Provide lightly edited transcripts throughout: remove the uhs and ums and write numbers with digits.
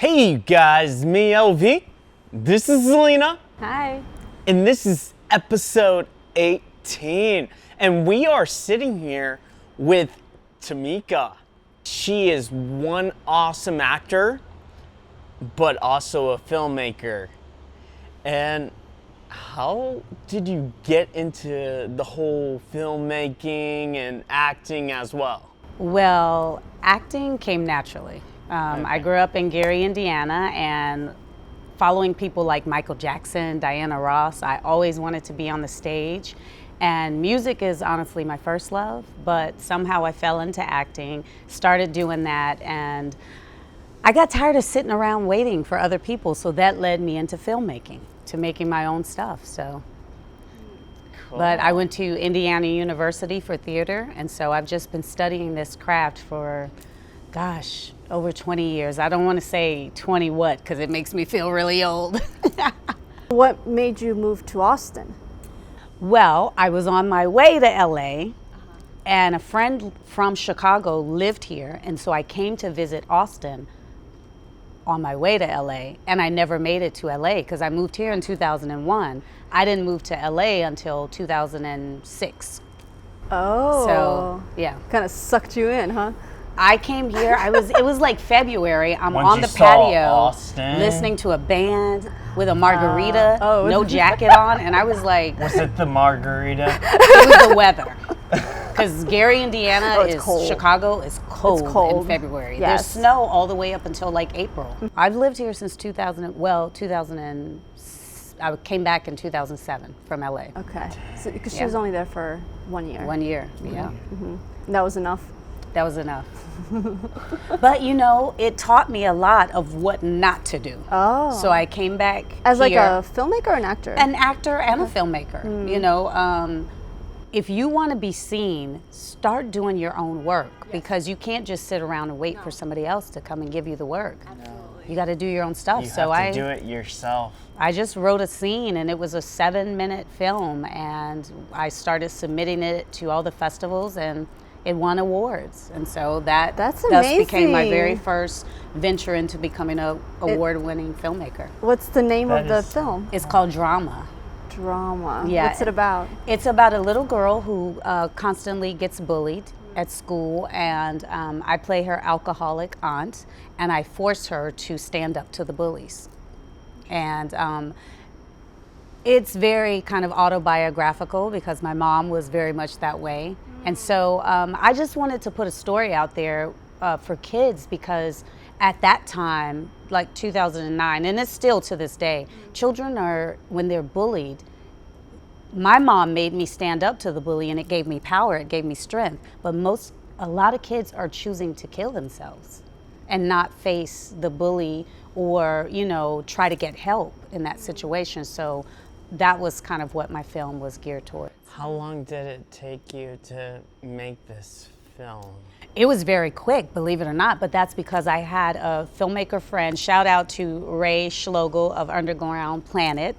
Hey you guys, me LV. This is Zelina. Hi. And this is episode 18. And we are sitting here with Tamika. She is one awesome actor, but also a filmmaker. And how did you get into the whole filmmaking and acting as well? Well, acting came naturally. I grew up in Gary, Indiana, and following people like Michael Jackson, Diana Ross, I always wanted to be on the stage. And music is honestly my first love, but somehow I fell into acting, started doing that, and I got tired of sitting around waiting for other people, so that led me into filmmaking, to making my own stuff. So. Cool. But I went to Indiana University for theater, and so I've just been studying this craft for, gosh, over 20 years. I don't want to say 20 what, because it makes me feel really old. What made you move to Austin? Well, I was on my way to LA, and a friend from Chicago lived here, and so I came to visit Austin on my way to LA, and I never made it to LA because I moved here in 2001. I didn't move to LA until 2006. Oh. So, yeah. Kind of sucked you in, huh? I came here, it was like February. I'm Once on you the saw patio Austin. listening to a band with a margarita, Oh. no jacket on, and I was like, Was it the margarita? it was the weather. Because Gary, Indiana Oh, it's is cold. Chicago is cold, It's cold. in February. Yes. There's snow all the way up until like April. I've lived here since 2000, I came back in 2007 from LA. Okay. So, because she Yeah. was only there for 1 year. 1 year, yeah. And that was enough? That was enough. But you know, it taught me a lot of what not to do. Oh. So I came back As like here, a filmmaker or an actor? an actor and a filmmaker. You know, if you want to be seen, start doing your own work, because you can't just sit around and wait for somebody else to come and give you the work. You got to do your own stuff. You So have to do it yourself. I just wrote a scene, and it was a 7-minute film, and I started submitting it to all the festivals, and it won awards. And so That's thus became my amazing. very first venture into becoming a award-winning filmmaker. What's the name That of the is- film? It's called Drama. Drama. Yeah. What's it about? It's about a little girl who constantly gets bullied at school, and I play her alcoholic aunt, and I force her to stand up to the bullies. And it's very kind of autobiographical because my mom was very much that way. And so I just wanted to put a story out there for kids, because at that time, like 2009, and it's still to this day, children are, when they're bullied, my mom made me stand up to the bully, and it gave me power, it gave me strength. But a lot of kids are choosing to kill themselves and not face the bully, or, you know, try to get help in that situation. So that was kind of what my film was geared towards. How long did it take you to make this film? It was very quick, believe it or not, but that's because I had a filmmaker friend, shout out to Ray Schlogel of Underground Planet.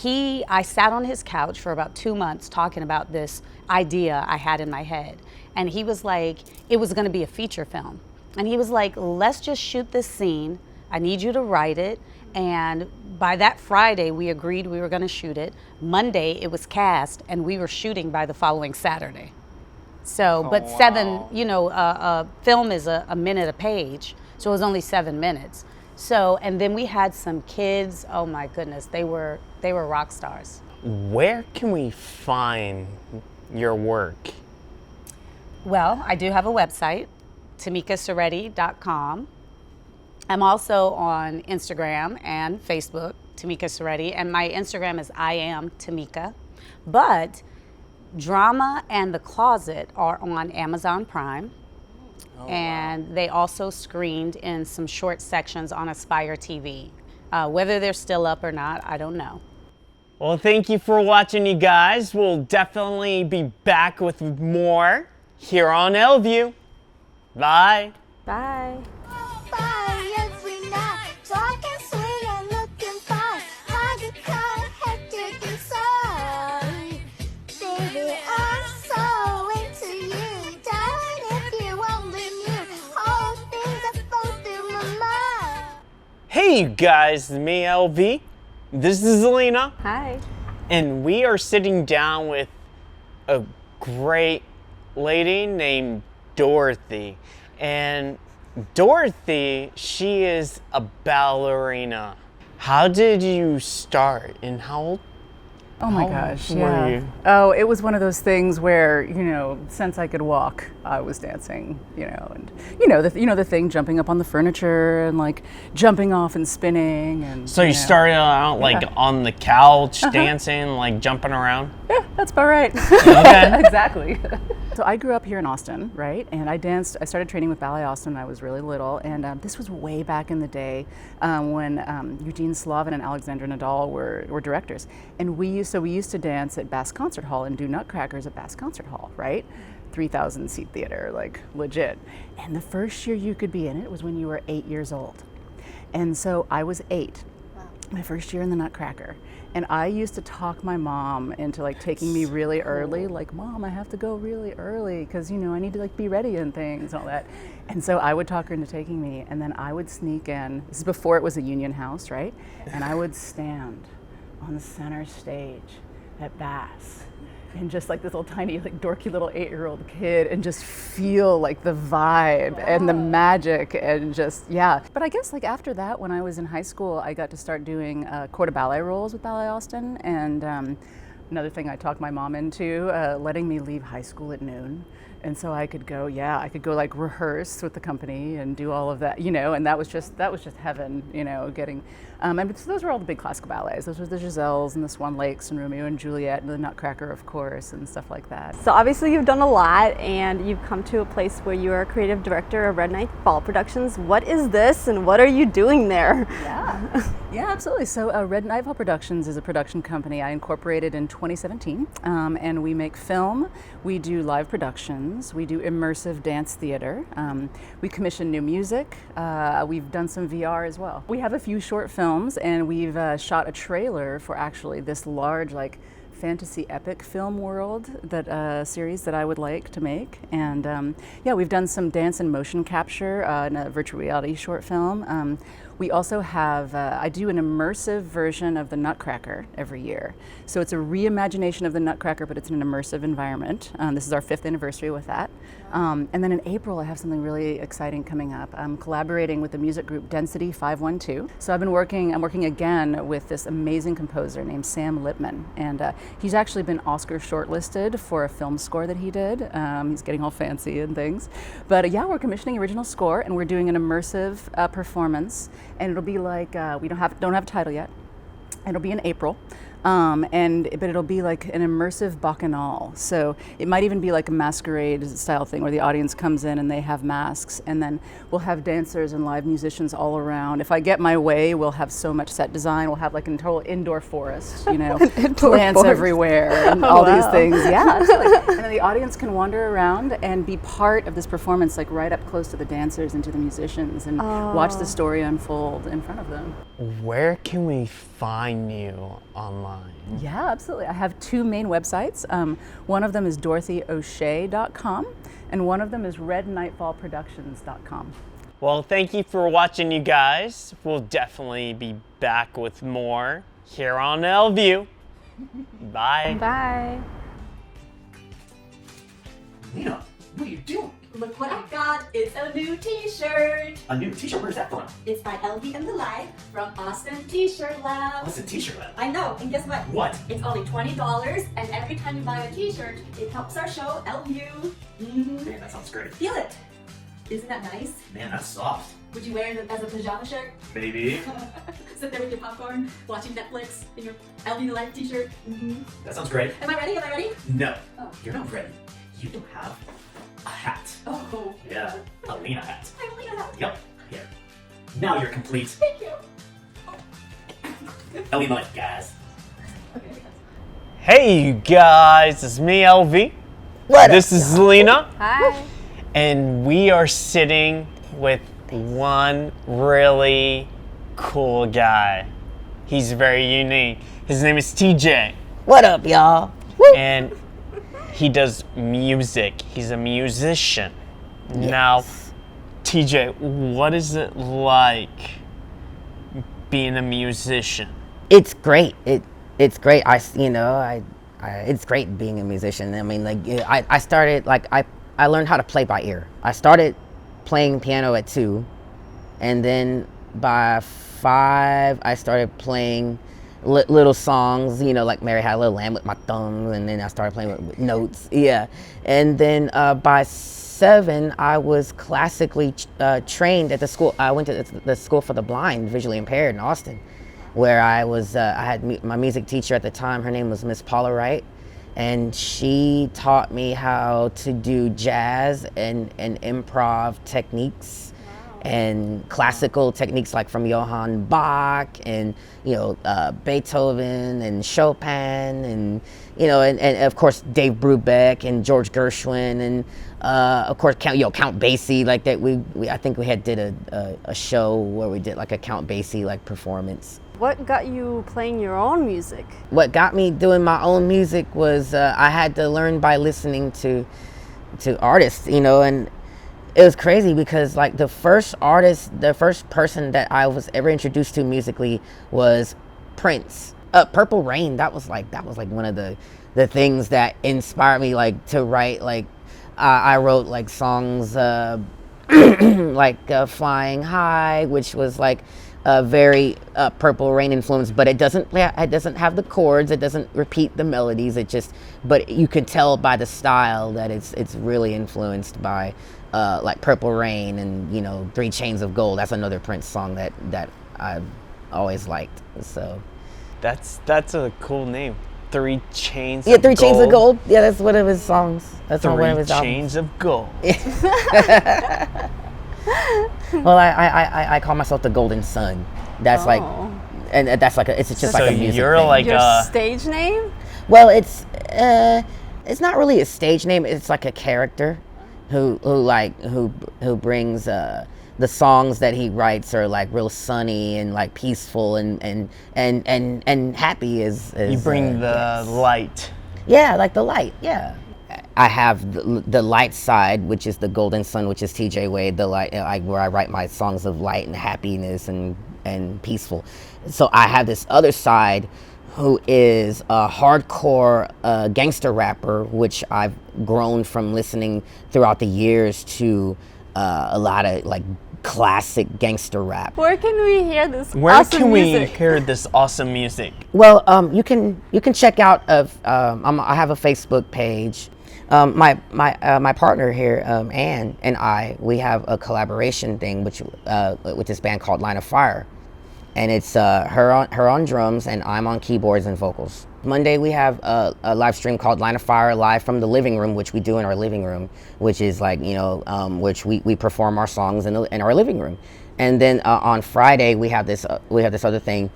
I sat on his couch for about 2 months talking about this idea I had in my head. And he was like, it was gonna be a feature film. And he was like, let's just shoot this scene. I need you to write it. And by that Friday, we agreed we were gonna shoot it. Monday, it was cast, and we were shooting by the following Saturday. So, but wow. 7, you know, a film is a minute a page, so it was only 7 minutes. So, and then we had some kids, oh my goodness, they were rock stars. Where can we find your work? Well, I do have a website, tamikasoretti.com. I'm also on Instagram and Facebook, Tamika Soretti, and my Instagram is I am Tamika. But Drama and The Closet are on Amazon Prime. Oh, And they also screened in some short sections on Aspire TV. Whether they're still up or not, I don't know. Well, thank you for watching, you guys. We'll definitely be back with more here on LView. Bye. Bye. Bye every night, talking sweet and looking fine. I get kind of hectic inside. Baby, I'm so into you. Darling, if you only knew all the things that flow through my mind. Hey you guys, it's me LV. This is Alina. Hi. And we are sitting down with a great lady named Dorothy. And Dorothy, she is a ballerina. How did you start and how old? Oh my How gosh, were yeah. you? Oh, it was one of those things where, since I could walk, I was dancing, and the thing, jumping up on the furniture and like jumping off and spinning and So you started out like Yeah. on the couch dancing, like jumping around? Yeah, that's about right. Okay. Exactly. So I grew up here in Austin, right? And I started training with Ballet Austin when I was really little. And this was way back in the day when Eugene Slavin and Alexandra Nadal were directors. And we used to dance at Bass Concert Hall and do nutcrackers at Bass Concert Hall, right? 3,000 seat theater, like legit. And the first year you could be in it was when you were 8 years old. And so I was 8, my first year in the nutcracker. And I used to talk my mom into like taking me really early, like, Mom, I have to go really early because, I need to like be ready and things and all that. And so I would talk her into taking me, and then I would sneak in. This is before it was a union house, right? And I would stand on the center stage at Bass and just like this little tiny, like dorky little 8-year-old kid and just feel like the vibe and the magic and just, yeah. But I guess like after that, when I was in high school, I got to start doing corps de ballet roles with Ballet Austin. And another thing I talked my mom into, letting me leave high school at noon. And so I could go like rehearse with the company and do all of that, and that was just heaven, getting, and so those were all the big classical ballets. Those were the Giselles and the Swan Lakes and Romeo and Juliet and the Nutcracker, of course, and stuff like that. So obviously you've done a lot and you've come to a place where you are a creative director of Red Knight Ball Productions. What is this and what are you doing there? Yeah, absolutely. So Red Knight Ball Productions is a production company I incorporated in 2017, and we make film, we do live productions, we do immersive dance theater, we commission new music, we've done some VR as well. We have a few short films and we've shot a trailer for actually this large like fantasy epic film world that series that I would like to make. And yeah, we've done some dance and motion capture in a virtual reality short film. We also have, I do an immersive version of the Nutcracker every year. So it's a reimagination of the Nutcracker, but it's in an immersive environment. This is our 5th anniversary with that. And then in April, I have something really exciting coming up. I'm collaborating with the music group Density 512. So I'm working again with this amazing composer named Sam Lipman. And he's actually been Oscar shortlisted for a film score that he did. He's getting all fancy and things. But yeah, we're commissioning original score and we're doing an immersive performance. And it'll be like, we don't have a title yet. It'll be in April. But it'll be like an immersive bacchanal. So it might even be like a masquerade style thing where the audience comes in and they have masks, and then we'll have dancers and live musicians all around. If I get my way, we'll have so much set design. We'll have like a total indoor forest, plants forest. everywhere and all these things. Yeah, absolutely. And then the audience can wander around and be part of this performance, like right up close to the dancers and to the musicians, and watch the story unfold in front of them. Where can we find you online? Yeah, absolutely. I have 2 main websites. One of them is DorothyO'Shea.com, and one of them is RedKnightFallProductions.com. Well, thank you for watching, you guys. We'll definitely be back with more here on LView. Bye. Bye. Lena, what are you doing? Look what I got! It's a new t-shirt! A new t-shirt? Where's that from? It's by LVnthelife from Austin T-Shirt Lab. What's a t-shirt lab? I know, and guess what? What? It's only $20, and every time you buy a t-shirt, it helps our show, LView. Man, that sounds great. Feel it! Isn't that nice? Man, that's soft. Would you wear it as a pajama shirt? Maybe. Sit there with your popcorn, watching Netflix in your LVnthelife t-shirt. That sounds great. Am I ready? Am I ready? No, Oh. you're not ready. You don't have a hat. Oh. Yeah, a Lena hat. I only know that. Yep, here. Now you're complete. Thank you. LVnthelife, guys. Okay. Hey, you guys. It's me, LV. This is Lena. Hi. And we are sitting with one really cool guy. He's very unique. His name is TJ. What up, y'all? And he does music. He's a musician. Now, TJ, what is it like being a musician? It's great. It's great. It's great being a musician. I mean, like I started like I learned how to play by ear. I started playing piano at 2, and then by 5 I started playing little songs, like Mary Had a Little Lamb with my thumbs, and then I started playing with notes. Yeah, and then by 7 I was classically trained at the school. I went to the School for the Blind, Visually Impaired in Austin, where I had my music teacher at the time. Her name was Miss Paula Wright, and she taught me how to do jazz and improv techniques. And classical techniques like from Johann Bach and Beethoven and Chopin and of course Dave Brubeck and George Gershwin and of course Count Basie, like that. I think we had did a show where we did like a Count Basie like performance. What got you playing your own music? What got me doing my own music was I had to learn by listening to artists, and it was crazy because like the first person that I was ever introduced to musically was Prince. Purple Rain, that was like one of the things that inspired me like to write. Like I wrote like songs like Flying High, which was like a very Purple Rain influence, but it doesn't have the chords, it doesn't repeat the melodies, but you can tell by the style that it's really influenced by like Purple Rain and 3 Chains of Gold. That's another Prince song that I've always liked. So That's a cool name. 3 Chains yeah, of 3 Gold. Chains of Gold. Yeah, that's one of his songs. That's on one of his 3 albums. Chains of Gold. Well, I call myself the Golden Sun. That's like, and that's like it's just like a music you're thing. like Your stage name? Well, it's not really a stage name. It's like a character who brings the songs that he writes are like real sunny and like peaceful and happy as you bring the yes. light. Yeah, like the light. Yeah. I have the light side, which is the Golden Sun, which is TJ Wade, the light, where I write my songs of light and happiness and peaceful. So I have this other side, who is a hardcore gangster rapper, which I've grown from listening throughout the years to a lot of like classic gangster rap. Where can we hear this Where awesome can we music? hear this awesome music? Well, you can check out I have a Facebook page. My partner here, Ann, and we have a collaboration thing with this band called Line of Fire, and it's her on drums and I'm on keyboards and vocals. Monday we have a live stream called Line of Fire live from the living room, which we do in our living room, which is like which we perform our songs in our living room, and then on Friday we have this other thing,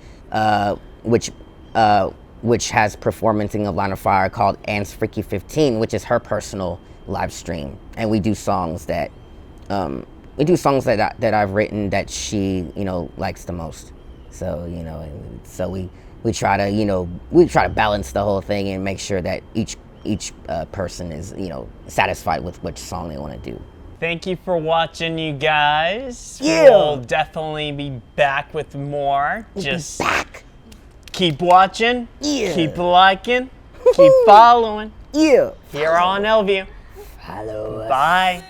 which has performancing of Line of Fire called Ann's Freaky 15, which is her personal live stream, and we do songs that I've written that she likes the most. So so we try to balance the whole thing and make sure that each person is satisfied with which song they want to do. Thank you for watching, you guys. Yeah. We'll definitely be back with more. Just back. Keep watching. Yeah. Keep liking. Keep following. Yeah. Here on LView. Hello. Bye.